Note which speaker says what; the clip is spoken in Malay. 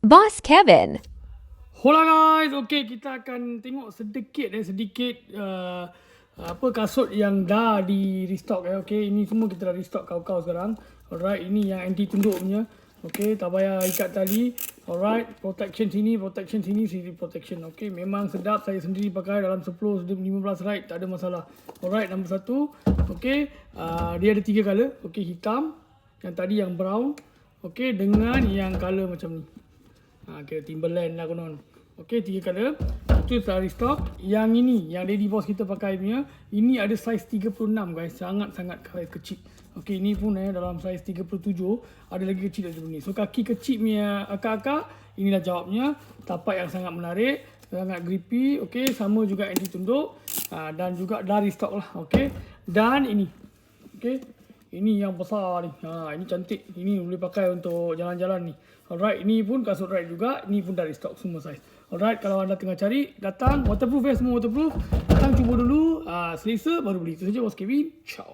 Speaker 1: Boss Kevin.
Speaker 2: Hola guys, okay, kita akan tengok sedikit apa kasut yang dah di restock okay. Ini semua kita dah restock kau-kau sekarang. Alright, ini yang anti tunduk punya. Okay, tak payah ikat tali. Alright, protection sini, sini protection. Okay, memang sedap, saya sendiri pakai dalam 10-15 ride, tak ada masalah. Alright, nombor 1. Okay, dia ada 3 color. Okay, hitam, yang tadi yang brown. Okay, dengan yang color macam ni. Okay, Timberland lah konon. Okay, 3 color. Itu dah restock. Yang ini, yang Lady Boss kita pakai punya, ini ada saiz 36 guys. Sangat-sangat kecil. Okay, ini pun dalam saiz 37. Ada lagi kecil dari ni. So, kaki kecil punya akak-akak, inilah jawabnya. Tapak yang sangat menarik. Sangat grippy. Okay, sama juga anti tunduk. Dan juga dah restock lah. Okay. Dan ini. Okay. Ini yang besar ni. Ini cantik. Ini boleh pakai untuk jalan-jalan ni. Alright, ini pun kasut ride juga. Ini pun dari stok semua saiz. Alright, kalau anda tengah cari, datang. Waterproof semua waterproof. Datang cuba dulu. Selesa baru beli. Itu saja, Boss Kevin. Ciao.